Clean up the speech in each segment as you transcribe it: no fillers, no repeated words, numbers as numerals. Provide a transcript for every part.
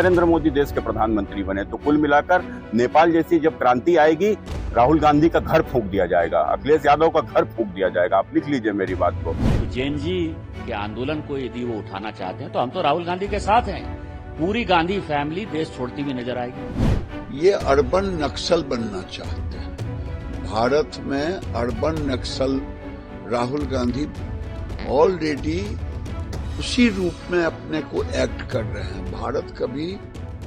नरेंद्र मोदी देश के प्रधानमंत्री बने तो कुल मिलाकर नेपाल जैसी जब क्रांति आएगी, राहुल गांधी का घर फूंक दिया जाएगा, अखिलेश यादव का घर फूंक दिया जाएगा। आप लिख लीजिए मेरी बात को। जैन जी के आंदोलन को यदि वो उठाना चाहते हैं तो हम तो राहुल गांधी के साथ हैं। पूरी गांधी फैमिली देश छोड़ती हुई नजर आएगी। ये अर्बन नक्सल बनना चाहते हैं। भारत में अर्बन नक्सल राहुल गांधी ऑलरेडी उसी रूप में अपने को एक्ट कर रहे हैं। भारत कभी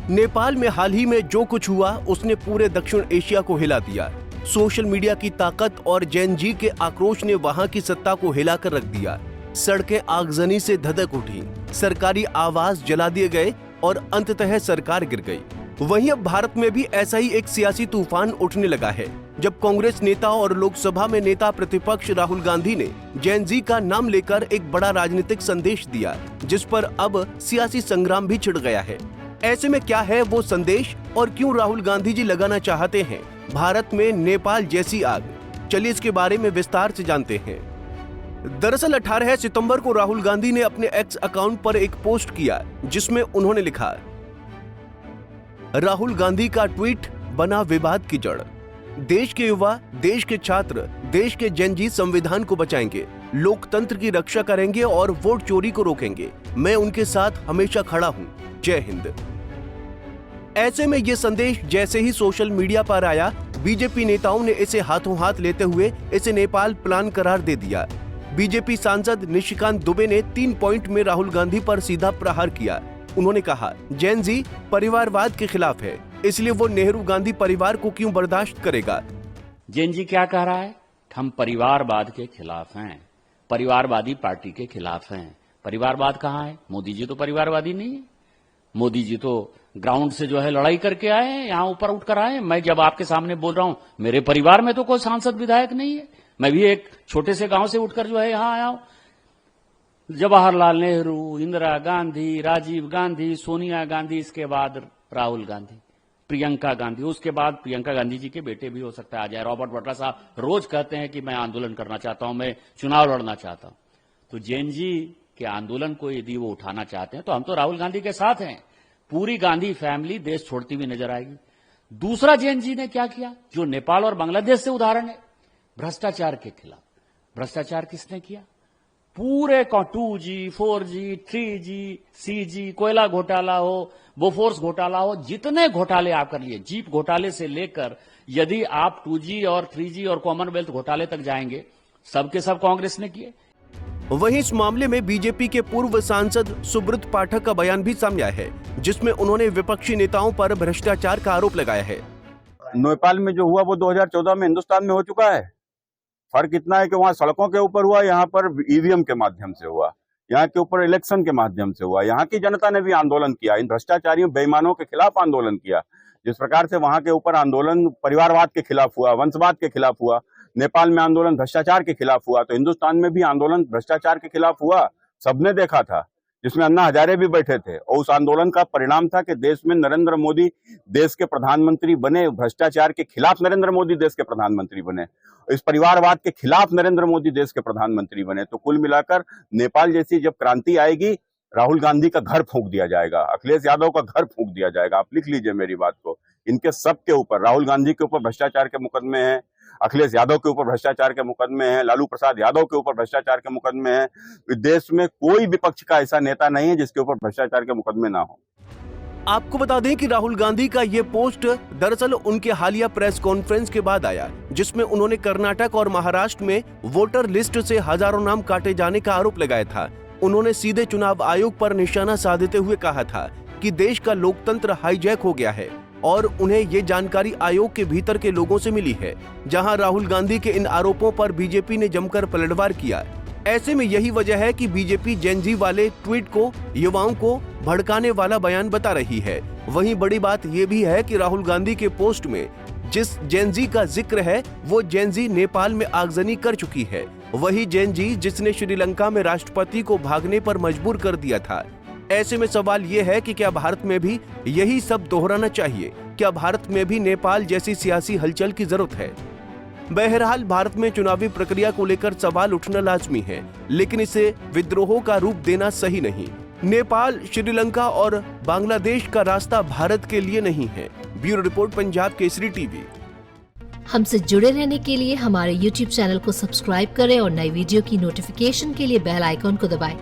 नेपाल में हाल ही में जो कुछ हुआ उसने पूरे दक्षिण एशिया को हिला दिया। सोशल मीडिया की ताकत और जैन जी के आक्रोश ने वहां की सत्ता को हिलाकर रख दिया। सड़कें आगजनी से धधक उठी, सरकारी आवास जला दिए गए और अंततः सरकार गिर गई। वहीं अब भारत में भी ऐसा ही एक सियासी तूफान उठने लगा है, जब कांग्रेस नेता और लोकसभा में नेता प्रतिपक्ष राहुल गांधी ने जैन जी का नाम लेकर एक बड़ा राजनीतिक संदेश दिया, जिस पर अब सियासी संग्राम भी छिड़ गया है। ऐसे में क्या है वो संदेश और क्यों राहुल गांधी जी लगाना चाहते हैं भारत में नेपाल जैसी आग? चलिए इसके बारे में विस्तार से जानते हैं। दरअसल 18 सितंबर को राहुल गांधी ने अपने एक्स अकाउंट पर एक पोस्ट किया, जिसमें उन्होंने लिखा, राहुल गांधी का ट्वीट बना विवाद की जड़। देश के युवा, देश के छात्र, देश के जैन जी संविधान को बचाएंगे, लोकतंत्र की रक्षा करेंगे और वोट चोरी को रोकेंगे। मैं उनके साथ हमेशा खड़ा हूं। जय हिंद। ऐसे में ये संदेश जैसे ही सोशल मीडिया पर आया, बीजेपी नेताओं ने इसे हाथों हाथ लेते हुए इसे नेपाल प्लान करार दे दिया। बीजेपी सांसद निशिकांत दुबे ने 3 पॉइंट में राहुल गांधी पर सीधा प्रहार किया। उन्होंने कहा, जैन जी परिवारवाद के खिलाफ है, इसलिए वो नेहरू गांधी परिवार को क्यों बर्दाश्त करेगा। जैन जी क्या कह रहा है? हम परिवारवाद के खिलाफ हैं, परिवारवादी पार्टी के खिलाफ हैं। परिवारवाद कहाँ है? मोदी जी तो परिवारवादी नहीं है। मोदी जी तो ग्राउंड से जो है लड़ाई करके आए हैं, यहाँ ऊपर उठकर आए हैं। मैं जब आपके सामने बोल रहा हूं, मेरे परिवार में तो कोई सांसद विधायक नहीं है। मैं भी एक छोटे से गांव से उठकर जो है यहाँ आया हूं। जवाहरलाल नेहरू, इंदिरा गांधी, राजीव गांधी, सोनिया गांधी, इसके बाद राहुल गांधी, प्रियंका गांधी, उसके बाद प्रियंका गांधी जी के बेटे भी हो सकता है आ जाए। रॉबर्ट वड्रा साहब रोज कहते हैं कि मैं आंदोलन करना चाहता हूं, मैं चुनाव लड़ना चाहता हूं। तो जैन जी के आंदोलन को यदि वो उठाना चाहते हैं तो हम तो राहुल गांधी के साथ हैं। पूरी गांधी फैमिली देश छोड़ती हुई नजर आएगी। दूसरा, जैन जी ने क्या किया, जो नेपाल और बांग्लादेश से उदाहरण है, भ्रष्टाचार के खिलाफ। भ्रष्टाचार किसने किया? पूरे 2G, 4G, 3G, CG, कोयला घोटाला हो, बोफोर्स घोटाला हो, जितने घोटाले आप कर लिए, जीप घोटाले से लेकर यदि आप 2G और 3G और कॉमनवेल्थ घोटाले तक जाएंगे, सबके सब कांग्रेस ने किए। वहीं इस मामले में बीजेपी के पूर्व सांसद सुब्रत पाठक का बयान भी सामने आया है, जिसमें उन्होंने विपक्षी नेताओं पर भ्रष्टाचार का आरोप लगाया है। नेपाल में जो हुआ वो 2014 में हिंदुस्तान में हो चुका है। फर्क इतना है कि वहां सड़कों के ऊपर हुआ, यहाँ पर ईवीएम के माध्यम से हुआ, यहाँ के ऊपर इलेक्शन के माध्यम से हुआ। यहाँ की जनता ने भी आंदोलन किया, इन भ्रष्टाचारियों बेईमानों के खिलाफ आंदोलन किया। जिस प्रकार से वहां के ऊपर आंदोलन परिवारवाद के खिलाफ हुआ, वंशवाद के खिलाफ हुआ, नेपाल में आंदोलन भ्रष्टाचार के खिलाफ हुआ, तो हिंदुस्तान में भी आंदोलन भ्रष्टाचार के खिलाफ हुआ। सबने देखा था, जिसमें अन्ना हजारे भी बैठे थे, और उस आंदोलन का परिणाम था कि देश में नरेंद्र मोदी देश के प्रधानमंत्री बने। भ्रष्टाचार के खिलाफ नरेंद्र मोदी देश के प्रधानमंत्री बने, इस परिवारवाद के खिलाफ नरेंद्र मोदी देश के प्रधानमंत्री बने। तो कुल मिलाकर नेपाल जैसी जब क्रांति आएगी, राहुल गांधी का घर फूंक दिया जाएगा, अखिलेश यादव का घर फूंक दिया जाएगा। आप लिख लीजिए मेरी बात को। इनके सब के ऊपर, राहुल गांधी के ऊपर भ्रष्टाचार के मुकदमे हैं, अखिलेश यादव के ऊपर भ्रष्टाचार के मुकदमे हैं, लालू प्रसाद यादव के ऊपर भ्रष्टाचार के मुकदमे हैं। देश में कोई विपक्ष का ऐसा नेता नहीं है जिसके ऊपर भ्रष्टाचार के मुकदमे ना हो। आपको बता दें कि राहुल गांधी का ये पोस्ट दरअसल उनके हालिया प्रेस कॉन्फ्रेंस के बाद आया, जिसमें उन्होंने कर्नाटक और महाराष्ट्र में वोटर लिस्ट से हजारों नाम काटे जाने का आरोप लगाया था। उन्होंने सीधे चुनाव आयोग पर निशाना साधते हुए कहा था कि देश का लोकतंत्र हाईजैक हो गया है और उन्हें ये जानकारी आयोग के भीतर के लोगों से मिली है। जहां राहुल गांधी के इन आरोपों पर बीजेपी ने जमकर पलटवार किया। ऐसे में यही वजह है कि बीजेपी जैन जी वाले ट्वीट को युवाओं को भड़काने वाला बयान बता रही है। वहीं बड़ी बात यह भी है कि राहुल गांधी के पोस्ट में जिस जैन जी का जिक्र है, वो जैन जी नेपाल में आगजनी कर चुकी है। वही जैन जी जिसने श्रीलंका में राष्ट्रपति को भागने पर मजबूर कर दिया था। ऐसे में सवाल ये है कि क्या भारत में भी यही सब दोहराना चाहिए? क्या भारत में भी नेपाल जैसी सियासी हलचल की जरूरत है? बहरहाल भारत में चुनावी प्रक्रिया को लेकर सवाल उठना लाजमी है, लेकिन इसे विद्रोह का रूप देना सही नहीं। नेपाल, श्रीलंका और बांग्लादेश का रास्ता भारत के लिए नहीं है। Bureau report, Punjab Kesari TV. हमसे जुड़े रहने के लिए हमारे YouTube चैनल को सब्सक्राइब करें और नई वीडियो की नोटिफिकेशन के लिए बेल आइकॉन को दबाएं।